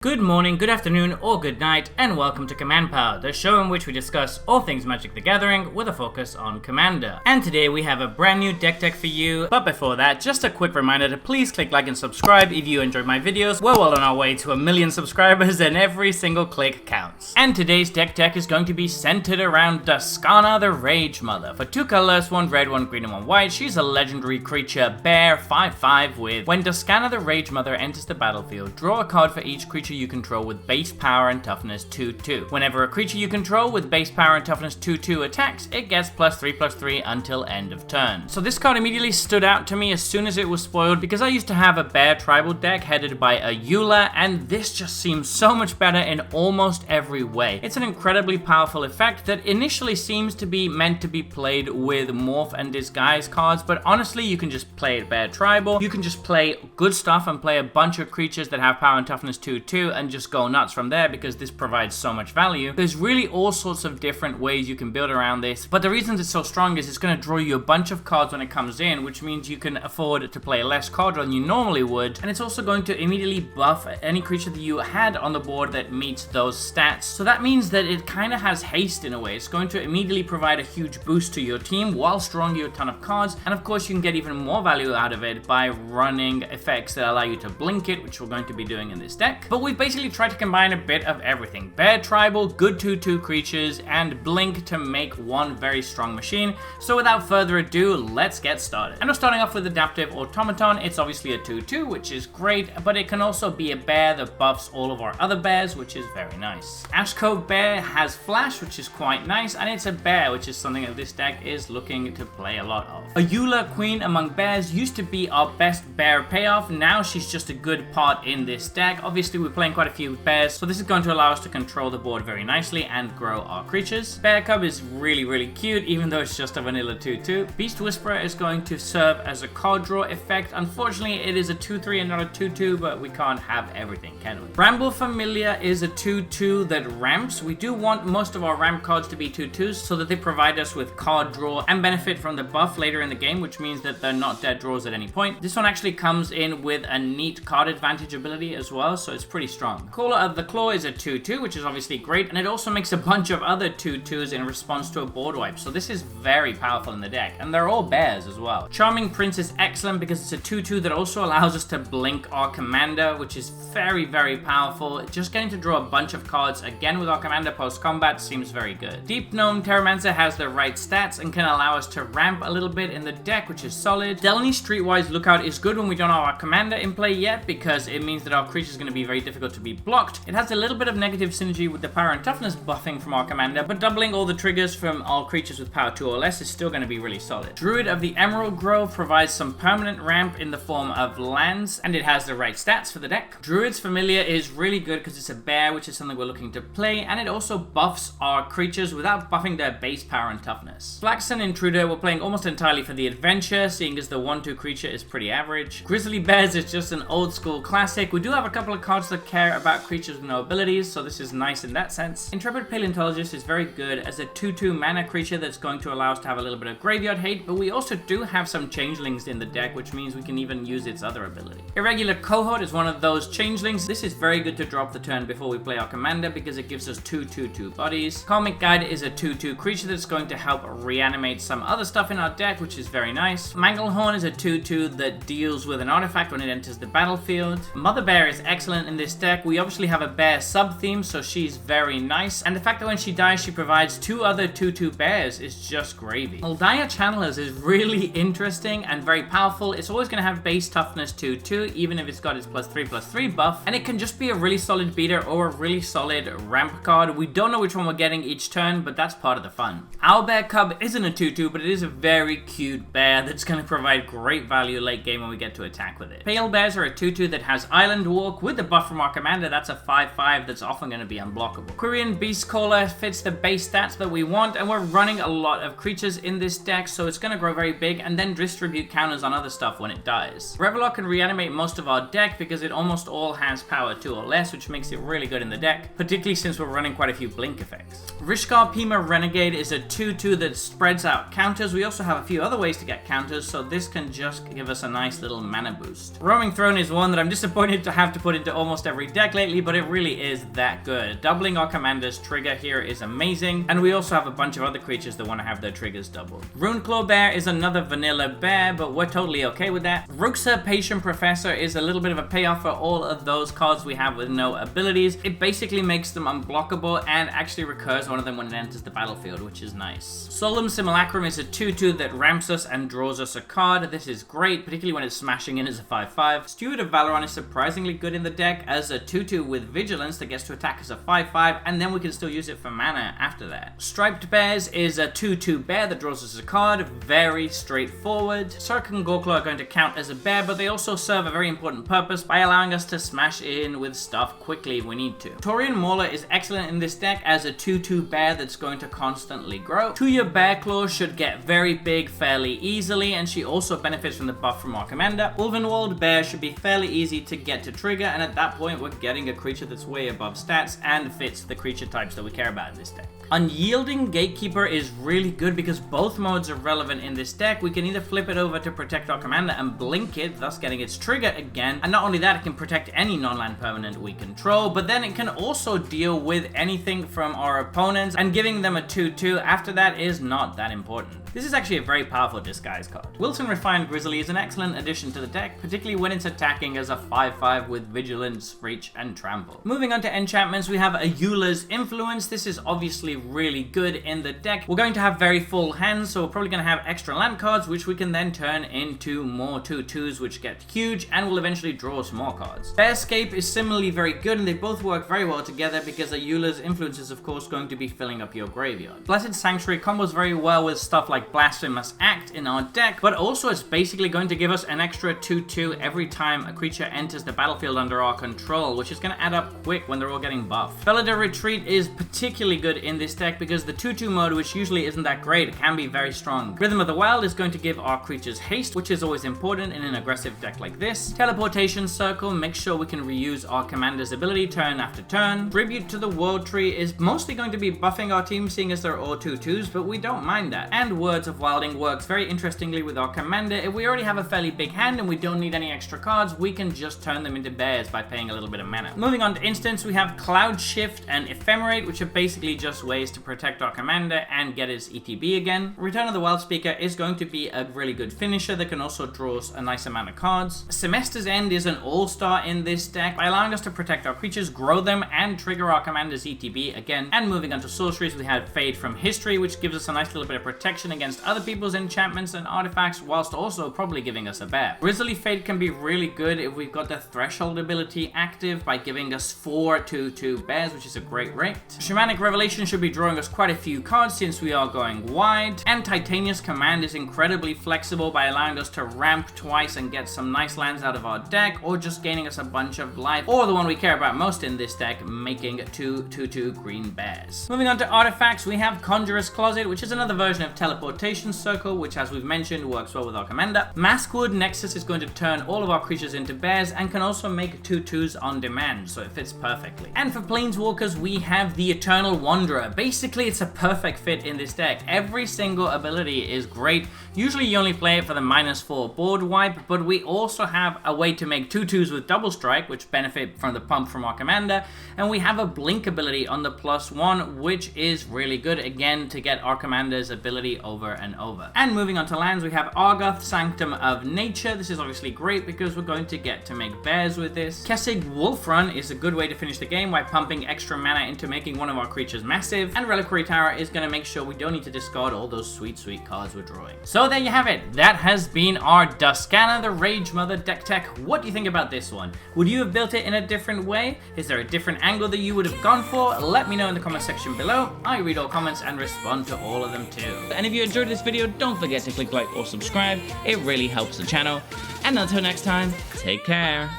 Good morning, good afternoon, or good night, and welcome to Command Power, the show in which we discuss all things Magic the Gathering with a focus on Commander. And today we have a brand new deck for you, but before that, just a quick reminder to please click like and subscribe if you enjoy my videos. We're well on our way to 1 million subscribers and every single click counts. And today's deck is going to be centered around Duskana, the Rage Mother. For 2 colors, 1 red, 1 green, and 1 white, she's a legendary creature, bear, 5/5 with, when Duskana the Rage Mother enters the battlefield, draw a card for each creature you control with base power and toughness 2/2. Whenever a creature you control with base power and toughness 2/2 attacks, it gets +3/+3 until end of turn. So this card immediately stood out to me as soon as it was spoiled because I used to have a bear tribal deck headed by a Eula, and this just seems so much better in almost every way. It's an incredibly powerful effect that initially seems to be meant to be played with morph and disguise cards, but honestly you can just play it bear tribal, you can just play good stuff and play a bunch of creatures that have power and toughness 2/2 and just go nuts from there because this provides so much value. There's really all sorts of different ways you can build around this, but the reason it's so strong is it's going to draw you a bunch of cards when it comes in, which means you can afford to play less card than you normally would, and it's also going to immediately buff any creature that you had on the board that meets those stats. So that means that it kind of has haste in a way. It's going to immediately provide a huge boost to your team whilst drawing you a ton of cards, and of course you can get even more value out of it by running effects that allow you to blink it, which we're going to be doing in this deck. But we've basically tried to combine a bit of everything. Bear tribal, good 2/2 creatures, and blink to make one very strong machine. So without further ado, let's get started. And we're starting off with Adaptive Automaton. It's obviously a 2/2, which is great, but it can also be a bear that buffs all of our other bears, which is very nice. Ashcove Bear has flash, which is quite nice, and it's a bear, which is something that this deck is looking to play a lot of. A Eula Queen among bears used to be our best bear payoff. Now she's just a good part in this deck. Obviously we're playing quite a few bears, so this is going to allow us to control the board very nicely and grow our creatures. Bear Cub is really cute, even though it's just a vanilla 2/2. Beast Whisperer is going to serve as a card draw effect. Unfortunately, it is a 2/3 and not a 2/2, but we can't have everything, can we? Bramble Familiar is a 2/2 that ramps. We do want most of our ramp cards to be 2/2s so that they provide us with card draw and benefit from the buff later in the game, which means that they're not dead draws at any point. This one actually comes in with a neat card advantage ability as well, so it's pretty strong. Caller of the Claw is a 2/2, which is obviously great, and it also makes a bunch of other 2/2s in response to a board wipe, so this is very powerful in the deck, and they're all bears as well. Charming Prince is excellent because it's a 2/2 that also allows us to blink our commander, which is very powerful. Just getting to draw a bunch of cards again with our commander post-combat seems very good. Deep Gnome Terramancer has the right stats and can allow us to ramp a little bit in the deck, which is solid. Delny Streetwise Lookout is good when we don't have our commander in play yet because it means that our creature is going to be very difficult to be blocked. It has a little bit of negative synergy with the power and toughness buffing from our commander, but doubling all the triggers from all creatures with power 2 or less is still going to be really solid. Druid of the Emerald Grove provides some permanent ramp in the form of lands, and it has the right stats for the deck. Druid's Familiar is really good because it's a bear, which is something we're looking to play, and it also buffs our creatures without buffing their base power and toughness. Flaxen Intruder we're playing almost entirely for the adventure, seeing as the 1/2 creature is pretty average. Grizzly Bears is just an old school classic. We do have a couple of cards that care about creatures with no abilities, so this is nice in that sense. Intrepid Paleontologist is very good as a 2/2 mana creature that's going to allow us to have a little bit of graveyard hate, but we also do have some changelings in the deck, which means we can even use its other ability. Irregular Cohort is one of those changelings. This is very good to drop the turn before we play our commander because it gives us 2/2 bodies. Karmic Guide is a 2/2 creature that's going to help reanimate some other stuff in our deck, which is very nice. Manglehorn is a 2/2 that deals with an artifact when it enters the battlefield. Mother Bear is excellent in this deck. We obviously have a bear sub-theme, so she's very nice, and the fact that when she dies she provides 2 other 2/2 bears is just gravy. Aldaya Channelers is really interesting and very powerful. It's always going to have base toughness 2/2, even if it's got its +3/+3 buff, and it can just be a really solid beater or a really solid ramp card. We don't know which one we're getting each turn, but that's part of the fun. Owlbear Cub isn't a 2/2, but it is a very cute bear that's going to provide great value late game when we get to attack with it. Pale Bears are a 2/2 that has Island Walk with the buff from our commander. That's a 5/5 that's often going to be unblockable. Quirion Beastcaller fits the base stats that we want, and we're running a lot of creatures in this deck, so it's going to grow very big and then distribute counters on other stuff when it dies. Revelock can reanimate most of our deck because it almost all has power 2 or less, which makes it really good in the deck, particularly since we're running quite a few blink effects. Rishkar Pima Renegade is a 2/2 that spreads out counters. We also have a few other ways to get counters, so this can just give us a nice little mana boost. Roaming Throne is one that I'm disappointed to have to put into almost every deck lately, but it really is that good. Doubling our commander's trigger here is amazing, and we also have a bunch of other creatures that want to have their triggers doubled. Runeclaw Bear is another vanilla bear, but we're totally okay with that. Roxa Patient Professor is a little bit of a payoff for all of those cards we have with no abilities. It basically makes them unblockable and actually recurs one of them when it enters the battlefield, which is nice. Solemn Simulacrum is a 2/2 that ramps us and draws us a card. This is great, particularly when it's smashing in as a 5/5. Steward of Valoron is surprisingly good in the deck as a 2/2 with Vigilance that gets to attack as a 5/5, and then we can still use it for mana after that. Striped Bears is a 2/2 bear that draws us a card. Very straightforward. Sark and Gorklaw are going to count as a bear, but they also serve a very important purpose by allowing us to smash in with stuff quickly if we need to. Taurian Mauler is excellent in this deck as a 2/2 bear that's going to constantly grow. Tuya Bearclaw should get very big fairly easily, and she also benefits from the buff from our commander. Ulvenwald Bear should be fairly easy to get to trigger, and at that point we're getting a creature that's way above stats and fits the creature types that we care about in this deck. Unyielding Gatekeeper is really good because both modes are relevant in this deck. We can either flip it over to protect our commander and blink it, thus getting its trigger again, and not only that, it can protect any non-land permanent we control, but then it can also deal with anything from our opponents, and giving them a 2/2 after that is not that important. This is actually a very powerful disguise card. Wilson Refined Grizzly is an excellent addition to the deck, particularly when it's attacking as a 5/5 with Vigilance, Reach, and Trample. Moving on to enchantments, we have a Eula's Influence. This is obviously really good in the deck. We're going to have very full hands, so we're probably going to have extra land cards, which we can then turn into more 2/2s, which get huge, and will eventually draw us more cards. Bearscape is similarly very good, and they both work very well together because a Eula's Influence is of course going to be filling up your graveyard. Blessed Sanctuary combos very well with stuff like Blasphemous Act in our deck, but also it's basically going to give us an extra 2/2 every time a creature enters the battlefield under our control, which is going to add up quick when they're all getting buffed. Felidar Retreat is particularly good in this deck because the 2/2 mode, which usually isn't that great, can be very strong. Rhythm of the Wild is going to give our creatures haste, which is always important in an aggressive deck like this. Teleportation Circle makes sure we can reuse our commander's ability turn after turn. Tribute to the World Tree is mostly going to be buffing our team, seeing as they're all 2/2s, but we don't mind that. And Words of Wilding works very interestingly with our commander. If we already have a fairly big hand and we don't need any extra cards, we can just turn them into bears by paying a little bit of mana. Moving on to instants, we have Cloud Shift and Ephemerate, which are basically just ways to protect our commander and get his ETB again. Return of the Wild Speaker is going to be a really good finisher that can also draw us a nice amount of cards. Semester's End is an all-star in this deck by allowing us to protect our creatures, grow them, and trigger our commander's ETB again. And moving on to sorceries, we have Fade from History, which gives us a nice little bit of protection against other people's enchantments and artifacts, whilst also probably giving us a bear. Grisly Fade can be really good if we've got the Threshold ability active by giving us 4 2/2 bears, which is a great rate. Shamanic Revelation should be drawing us quite a few cards since we are going wide. And Titania's Command is incredibly flexible by allowing us to ramp twice and get some nice lands out of our deck, or just gaining us a bunch of life, or the one we care about most in this deck, making 2 2/2 green bears. Moving on to artifacts, we have Conjurer's Closet, which is another version of Teleportation Circle, which as we've mentioned works well with our commander. Maskwood Nexus is going to turn all of our creatures into bears and can also make 2/2s on demand, so it fits perfectly. And for Planeswalkers, we have the Eternal Wanderer. Basically, it's a perfect fit in this deck. Every single ability is great. Usually you only play it for the -4 board wipe, but we also have a way to make 2/2s with Double Strike, which benefit from the pump from our commander, and we have a Blink ability on the +1, which is really good, again, to get our commander's ability over and over. And moving on to lands, we have Argoth, Sanctum of Nature. This is obviously great because we're going to get to make bears with this. Kessig Wolfrun is a good way to finish the game by pumping extra mana into making one of our creatures massive. And Reliquary Tower is going to make sure we don't need to discard all those sweet, sweet cards we're drawing. So there you have it. That has been our Duskana, the Rage Mother deck tech. What do you think about this one? Would you have built it in a different way? Is there a different angle that you would have gone for? Let me know in the comment section below. I read all comments and respond to all of them too. And if you enjoyed this video, don't forget to click like or subscribe. It really helps the channel. And until next time, take care.